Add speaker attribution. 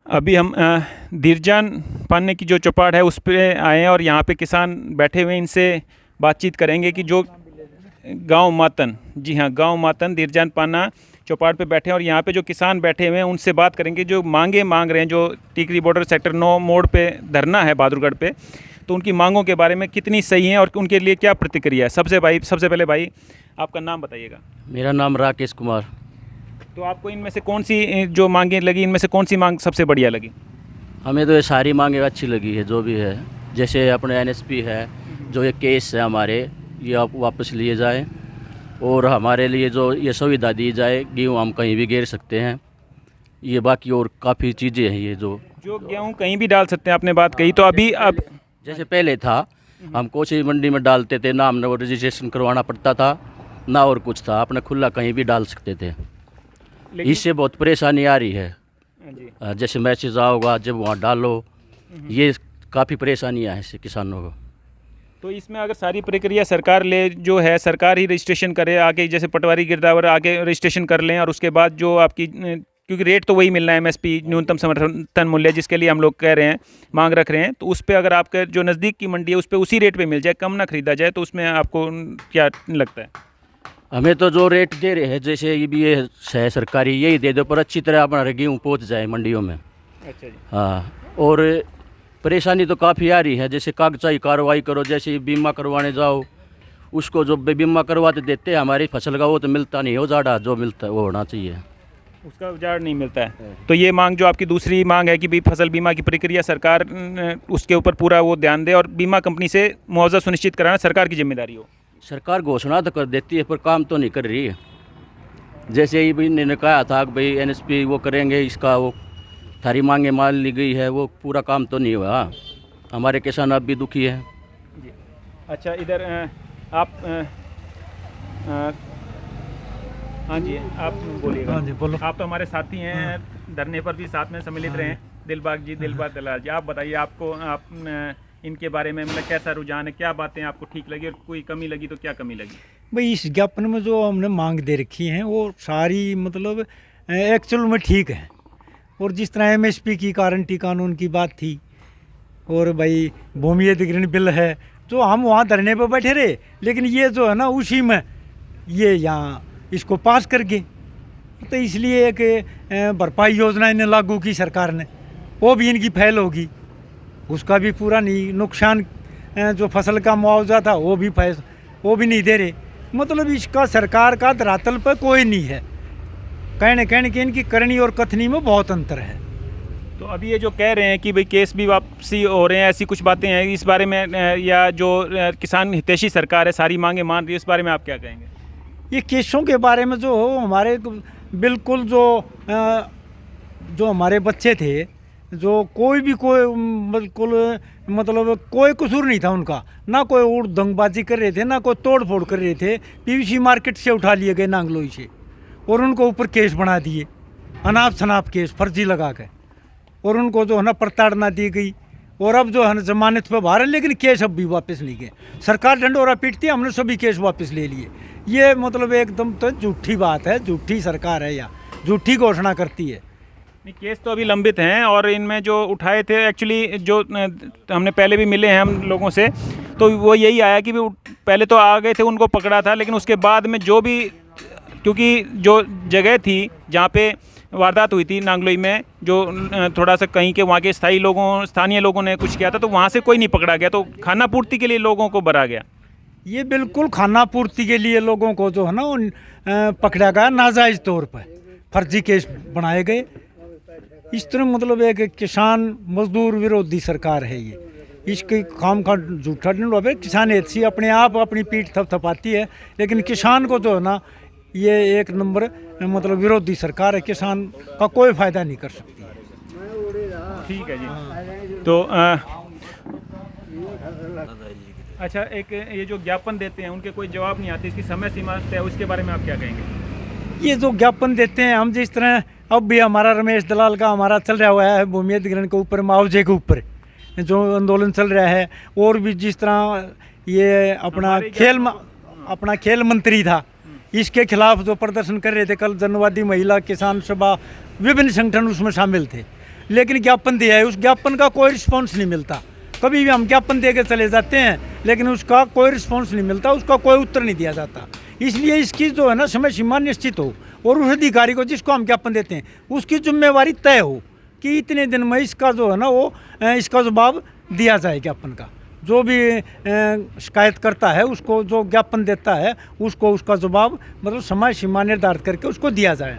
Speaker 1: अभी हम धीरजान पाने की जो चौपाट है उस पे आए हैं और यहाँ पे किसान बैठे हुए हैं। इनसे बातचीत करेंगे कि जो गांव मातन, जी हाँ गांव मातन धीरजान पाना चौपाट पे बैठे हैं और यहाँ पे जो किसान बैठे हुए हैं उनसे बात करेंगे जो मांगे मांग रहे हैं। जो टिकरी बॉर्डर सेक्टर 9 मोड़ पे धरना है बहादुरगढ़ पे, तो उनकी मांगों के बारे में कितनी सही हैं और उनके लिए क्या प्रतिक्रिया है। सबसे पहले भाई आपका नाम बताइएगा।
Speaker 2: मेरा नाम राकेश कुमार।
Speaker 1: तो आपको इनमें से कौन सी जो मांगें लगी, इनमें से कौन सी मांग सबसे बढ़िया लगी?
Speaker 2: हमें तो ये सारी मांगें अच्छी लगी है जो भी है। जैसे अपने एनएसपी है, जो ये केस है हमारे, ये आप वापस लिए जाए और हमारे लिए जो ये सुविधा दी जाए, गेहूँ हम कहीं भी गेर सकते हैं। ये बाकी और काफ़ी चीज़ें हैं ये जो
Speaker 1: गेहूँ कहीं भी डाल सकते हैं, आपने बात कही। तो अभी अब
Speaker 2: जैसे पहले था, हम कोसी मंडी में डालते थे ना, हमने वो रजिस्ट्रेशन करवाना पड़ता था ना और कुछ था, अपने खुला कहीं भी डाल सकते थे। इससे बहुत परेशानी आ रही है। जैसे मैसेज आओगा जब वहाँ डालो, ये काफ़ी परेशानियाँ हैं इससे किसानों को।
Speaker 1: तो इसमें अगर सारी प्रक्रिया सरकार ले, जो है सरकार ही रजिस्ट्रेशन करे आगे, जैसे पटवारी गिरदावर आगे रजिस्ट्रेशन कर लें और उसके बाद जो आपकी, क्योंकि रेट तो वही मिलना है एमएसपी न्यूनतम समर्थन मूल्य, जिसके लिए हम लोग कह रहे हैं मांग रख रहे हैं, तो उस पर अगर आपके जो नज़दीक की मंडी है उस पर उसी रेट पे मिल जाए, कम ना खरीदा जाए, तो उसमें आपको क्या लगता है?
Speaker 2: हमें तो जो रेट दे रहे हैं, जैसे ये भी ये है सरकारी, यही दे दो, पर अच्छी तरह अपना गेहूँ पहुँच जाए मंडियों में।
Speaker 1: अच्छा जी।
Speaker 2: हाँ, और परेशानी तो काफ़ी आ रही है। जैसे कागजाई कार्रवाई करो, जैसे बीमा करवाने जाओ, उसको जो बीमा करवाते देते हैं हमारी फसल का, वो तो मिलता नहीं हो, ज़्यादा जो मिलता है वो होना चाहिए,
Speaker 1: उसका उजाड़ नहीं मिलता है। तो ये मांग, जो आपकी दूसरी मांग है कि भी फसल बीमा की प्रक्रिया सरकार उसके ऊपर पूरा वो ध्यान दे और बीमा कंपनी से मुआवजा सुनिश्चित कराना सरकार की जिम्मेदारी हो।
Speaker 2: सरकार घोषणा तो कर देती है पर काम तो नहीं कर रही है। जैसे ही भी इन्होंने कहा था कि भाई एनएसपी वो करेंगे, इसका वो सारी मांगे मान ली गई है, वो पूरा काम तो नहीं हुआ। हमारे किसान अब भी दुखी है
Speaker 1: जी। अच्छा, इधर आप हाँ जी, आप बोलिएगा।
Speaker 3: हाँ जी, बोलो।
Speaker 1: आप तो हमारे साथी हैं, धरने पर भी साथ में सम्मिलित रहे हैं, दिलबाग दलाल जी। आप बताइए, आपको इनके बारे में मतलब कैसा रुझान है, क्या बातें आपको ठीक लगी और कोई कमी लगी तो क्या कमी लगी?
Speaker 3: भाई इस ज्ञापन में जो हमने मांग दे रखी हैं वो सारी मतलब एक्चुअल में ठीक है। और जिस तरह एमएसपी की गारंटी कानून की बात थी, और भाई भूमि अधिग्रहण बिल है, जो हम वहाँ धरने पर बैठे रहे, लेकिन ये जो है ना उसी में ये यहाँ इसको पास कर गए। तो इसलिए एक भरपाई योजना इन्हें लागू की सरकार ने, वो भी इनकी फैल होगी, उसका भी पूरा नहीं। नुकसान जो फसल का मुआवजा था वो भी नहीं दे रहे। मतलब इसका सरकार का धरातल पर कोई नहीं है। कहने की इनकी करनी और कथनी में बहुत अंतर है।
Speaker 1: तो अभी ये जो कह रहे हैं कि भाई केस भी वापसी हो रहे हैं, ऐसी कुछ बातें हैं इस बारे में, या जो किसान हितैषी सरकार है सारी मांगे मान रही है, इस बारे में आप क्या कहेंगे?
Speaker 3: ये केसों के बारे में जो हो, हमारे बिल्कुल जो हमारे बच्चे थे, जो कोई बिल्कुल मतलब कोई कसूर नहीं था उनका, ना कोई उड़ दंगबाजी कर रहे थे, ना कोई तोड़ फोड़ कर रहे थे। पीवीसी मार्केट से उठा लिए गए नांगलोई से, और उनको ऊपर केस बना दिए, अनाप शनाप केस फर्जी लगा के, और उनको जो है ना प्रताड़ना दी गई। और अब जो है ना जमानत पे बाहर है, लेकिन केस अब भी वापस नहीं गए। सरकार डंडोरा पीटती है, हमने सभी केस वापस ले लिए। ये मतलब एकदम तो झूठी बात है, झूठी सरकार है या झूठी घोषणा करती है।
Speaker 1: नहीं, केस तो अभी लंबित हैं और इनमें जो उठाए थे एक्चुअली, जो हमने पहले भी मिले हैं हम लोगों से, तो वो यही आया कि पहले तो आ गए थे, उनको पकड़ा था, लेकिन उसके बाद में जो भी, क्योंकि जो जगह थी जहाँ पे वारदात हुई थी नांगलोई में, जो थोड़ा सा कहीं के वहाँ के स्थानीय लोगों ने कुछ किया था, तो वहाँ से कोई नहीं पकड़ा गया, तो खाना पूर्ति के लिए लोगों को भरा गया।
Speaker 3: ये बिल्कुल खाना पूर्ति के लिए लोगों को जो है ना पकड़ा गया, नाजायज़ तौर पर फर्जी केस बनाए गए। इस तरह मतलब एक किसान मजदूर विरोधी सरकार है ये। इसके खाम खा झूठा डंडोरा किसान ऐसी अपने आप अपनी पीठ थपथपाती है, लेकिन किसान को जो है ना ये एक नंबर मतलब विरोधी सरकार है, किसान का कोई फ़ायदा नहीं कर सकती है।
Speaker 1: ठीक है जी। तो अच्छा, एक ये जो ज्ञापन देते हैं उनके कोई जवाब नहीं आती, इसकी समय सीमा है, उसके बारे में आप क्या कहेंगे?
Speaker 3: ये जो ज्ञापन देते हैं, हम जिस तरह अब भी हमारा रमेश दलाल का हमारा चल रहा हुआ है भूमि अधिग्रहण के ऊपर, मुआवजे के ऊपर जो आंदोलन चल रहा है, और भी जिस तरह ये अपना खेल मंत्री था, इसके खिलाफ जो प्रदर्शन कर रहे थे कल, जनवादी महिला किसान सभा, विभिन्न संगठन उसमें शामिल थे। लेकिन ज्ञापन दिया है, उस ज्ञापन का कोई रिस्पॉन्स नहीं मिलता। कभी भी हम ज्ञापन दे के चले जाते हैं लेकिन उसका कोई रिस्पॉन्स नहीं मिलता, उसका कोई उत्तर नहीं दिया जाता। इसलिए इसकी जो है ना समय सीमा निश्चित हो और उस अधिकारी को जिसको हम ज्ञापन देते हैं उसकी जिम्मेवारी तय हो कि इतने दिन में इसका जो है ना वो इसका जवाब दिया जाए। ज्ञापन का जो भी शिकायत करता है उसको, जो ज्ञापन देता है उसको उसका जवाब मतलब समय सीमा निर्धारित करके उसको दिया जाए।